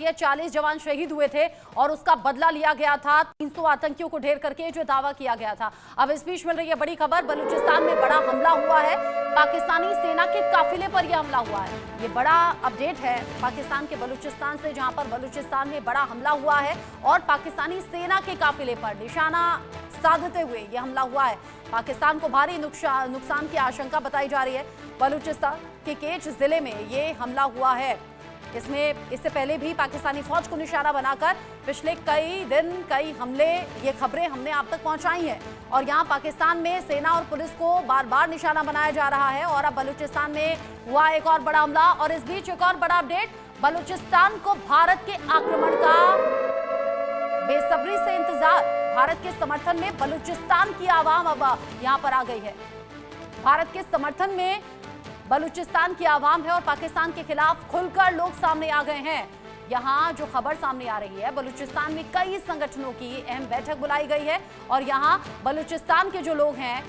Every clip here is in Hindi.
ये 40 जवान शहीद हुए थे और उसका बदला लिया गया था 300 आतंकियों को ढेर करके, जो दावा किया गया था। अब इस बीच मिल रही है बड़ी खबर, बलूचिस्तान में बड़ा हमला हुआ है। पाकिस्तानी सेना के काफिले पर यह हमला हुआ है। ये बड़ा अपडेट है पाकिस्तान के बलूचिस्तान से, जहां पर बलूचिस्तान में बड़ा हमला हुआ है और पाकिस्तानी सेना के काफिले पर निशाना साधते हुए यह हमला हुआ है। पाकिस्तान को भारी नुकसान की आशंका बताई जा रही है। बलूचिस्तान के केच जिले में ये हमला हुआ है। इससे पहले भी पाकिस्तानी फौज को निशाना बनाकर पिछले कई दिन कई हमले, ये खबरें हमने आप तक पहुंचाई हैं। और यहां पाकिस्तान में सेना और पुलिस को बार बार निशाना बनाया जा रहा है। और अब बलूचिस्तान में हुआ एक और बड़ा हमला। और इस बीच एक और बड़ा अपडेट, बलूचिस्तान को भारत के आक्रमण का बेसब्री से इंतजार। भारत के समर्थन में बलूचिस्तान की आवाम अब यहां पर आ गई है। भारत के समर्थन में बलूचिस्तान की आवाम है और पाकिस्तान के खिलाफ खुलकर लोग सामने आ गए हैं। यहां जो खबर सामने आ रही है, बलूचिस्तान में कई संगठनों की अहम बैठक बुलाई गई है और यहां बलूचिस्तान के जो लोग हैं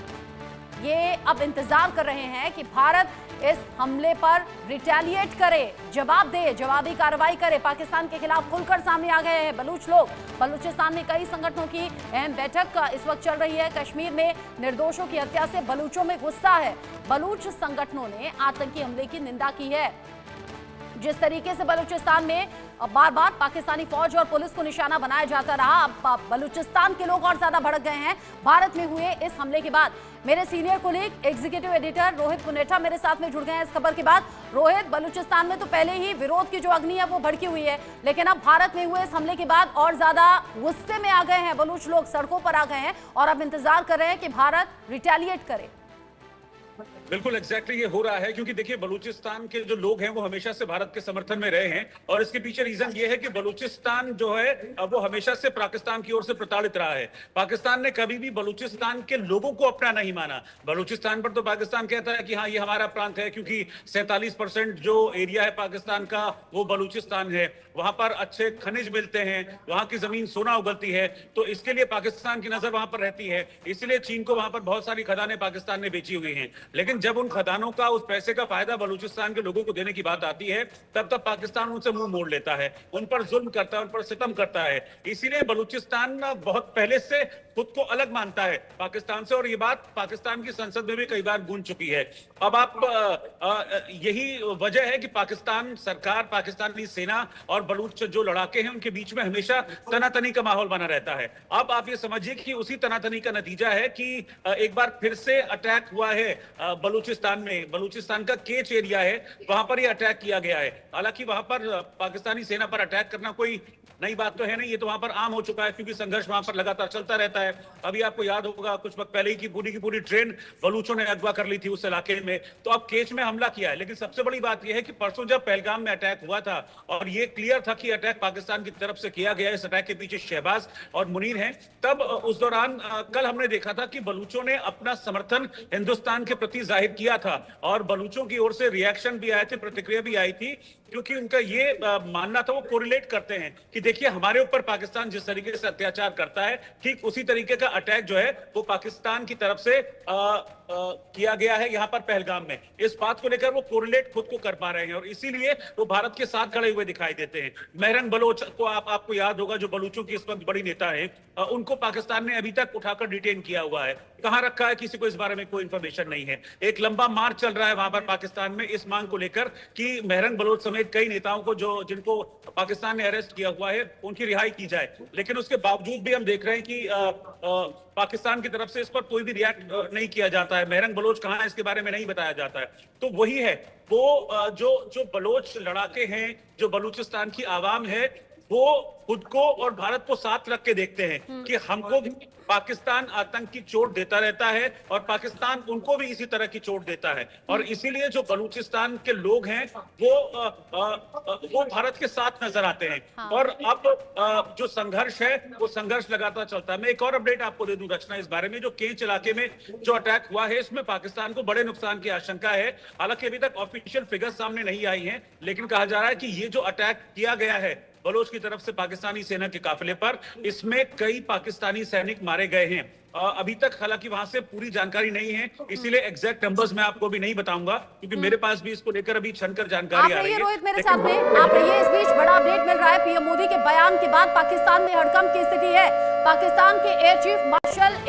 ये अब इंतजार कर रहे हैं कि भारत इस हमले पर रिटेलिएट करे, जवाब दे, जवाबी कार्रवाई करे। पाकिस्तान के खिलाफ खुलकर सामने आ गए हैं बलूच लोग। बलूचिस्तान में कई संगठनों की अहम बैठक इस वक्त चल रही है। कश्मीर में निर्दोषों की हत्या से बलूचों में गुस्सा है। बलूच संगठनों ने आतंकी हमले की निंदा की है। जिस तरीके से बलूचिस्तान में बार बार पाकिस्तानी फौज और पुलिस को निशाना बनाया जाता रहा, अब बलूचिस्तान के लोग और ज्यादा भड़क गए हैं भारत में हुए इस हमले के बाद। मेरे senior colleague executive editor Rohit Punetha मेरे साथ में जुड़ गए हैं इस खबर के बाद। रोहित, बलूचिस्तान में तो पहले ही विरोध की जो अग्नि है वो भड़की हुई है, लेकिन अब भारत में हुए इस हमले के बाद और ज्यादा गुस्से में आ गए हैं बलूच लोग, सड़कों पर आ गए हैं और अब इंतजार कर रहे हैं कि भारत रिटेलिएट करे। बिल्कुल एग्जैक्टली ये हो रहा है, क्योंकि देखिए बलूचिस्तान के जो लोग हैं वो हमेशा से भारत के समर्थन में रहे हैं और इसके पीछे रीजन ये है कि बलूचिस्तान जो है वो हमेशा से पाकिस्तान की ओर से प्रताड़ित रहा है। पाकिस्तान ने कभी भी बलूचिस्तान के लोगों को अपना नहीं माना। बलूचिस्तान पर तो पाकिस्तान कहता है कि हाँ ये हमारा प्रांत है, क्योंकि 47% जो एरिया है पाकिस्तान का वो बलूचिस्तान है। वहां पर अच्छे खनिज मिलते हैं, वहां की जमीन सोना उगलती है, तो इसके लिए पाकिस्तान की नजर वहां पर रहती है। इसलिए चीन को वहां पर बहुत सारी खदानें पाकिस्तान ने बेची हुई हैं। लेकिन जब उन खदानों का, उस पैसे का फायदा बलूचिस्तान के लोगों को देने की बात आती है, तब पाकिस्तान उनसे मुंह मोड़ लेता है, उन पर जुल्म करता है, उन पर सितम करता है। इसीलिए बलूचिस्तान बहुत पहले से खुद को अलग मानता है पाकिस्तान से और ये बात पाकिस्तान की संसद में भी कई बार गूंज चुकी है। अब यही वजह है कि पाकिस्तान सरकार, पाकिस्तानी सेना और बलूच जो लड़ाके हैं उनके बीच में हमेशा तनातनी का माहौल बना रहता है। अब आप ये समझिए कि उसी तनातनी का नतीजा है कि एक बार फिर से अटैक हुआ है बलूचिस्तान में। बलूचिस्तान का केच एरिया है, वहां पर ये अटैक किया गया है। हालांकि वहां पर पाकिस्तानी सेना पर अटैक करना कोई नई बात तो है नहीं, ये तो वहां पर आम हो चुका है, क्योंकि संघर्ष वहां पर लगातार चलता रहता है। अभी आपको याद होगा कुछ वक्त पहले ही की पूरी ट्रेन बलूचों ने अगवा कर ली थी उस इलाके में। तो अब केच में हमला किया है। लेकिन सबसे बड़ी बात यह है कि परसों जब पहलगाम में अटैक हुआ था और ये क्लियर था कि अटैक पाकिस्तान की तरफ से किया गया है, इस अटैक के पीछे शहबाज और मुनीर हैं, तब उस दौरान कल हमने देखा था कि बलूचों ने अपना समर्थन हिंदुस्तान के प्रति जाहिर किया था और बलूचों की ओर से रिएक्शन भी आए थे, प्रतिक्रिया भी आई थी, क्योंकि उनका ये मानना था, वो कोरिलेट करते हैं कि देखिए हमारे ऊपर पाकिस्तान जिस तरीके से अत्याचार करता है, ठीक उसी तरीके का अटैक जो है वो पाकिस्तान की तरफ से किया गया है यहाँ पर पहलगाम में। इस बात को लेकर वो कोरिलेट खुद को कर पा रहे हैं और इसीलिए वो भारत के साथ खड़े हुए दिखाई देते हैं। मेहरंग बलोच को आपको याद होगा, जो बलूचों की इस वक्त बड़ी नेता है, उनको पाकिस्तान ने अभी तक उठाकर डिटेन किया हुआ है। कहां रखा है किसी को इस बारे में कोई इंफॉर्मेशन नहीं है। एक लंबा मार्च चल रहा है वहां पर पाकिस्तान में इस मांग को लेकर कि मेहरंग बलोच समेत कई नेताओं को जिनको पाकिस्तान ने अरेस्ट किया हुआ है उनकी रिहाई की जाए। लेकिन उसके बावजूद भी हम देख रहे हैं कि पाकिस्तान की तरफ से इस पर कोई भी रिएक्ट नहीं किया जाता है। मेहरंग बलोच कहां है इसके बारे में नहीं बताया जाता है। तो वही है, वो जो बलोच लड़ाके हैं, जो बलूचिस्तान की आवाम है, वो खुद को और भारत को साथ रख के देखते हैं कि हमको भी पाकिस्तान आतंक की चोट देता रहता है और पाकिस्तान उनको भी इसी तरह की चोट देता है। और इसीलिए जो बलूचिस्तान के लोग हैं वो भारत के साथ नजर आते हैं। हाँ। और अब जो संघर्ष है वो संघर्ष लगातार चलता है। मैं एक और अपडेट आपको दे दूं रचना इस बारे में, जो केच इलाके में जो अटैक हुआ है इसमें पाकिस्तान को बड़े नुकसान की आशंका है। हालांकि अभी तक ऑफिशियल फिगर्स सामने नहीं आई है, लेकिन कहा जा रहा है कि ये जो अटैक किया गया है बलोच की तरफ से पाकिस्तानी सेना के काफिले पर। इसमें कई पाकिस्तानी सैनिक मारे गए हैं। अभी तक हालांकि वहां से पूरी जानकारी नहीं है, इसीलिए एग्जैक्ट नंबर्स मैं आपको भी नहीं बताऊंगा, क्योंकि मेरे पास भी इसको लेकर अभी छनकर जानकारी आप आ रही रहिए है। रोहित मेरे साथ में, आप रहिए। इस बीच बड़ा अपडेट मिल रहा है। पीएम मोदी के बयान के बाद पाकिस्तान में हड़कंप की स्थिति है। पाकिस्तान के एयर चीफ मार्शल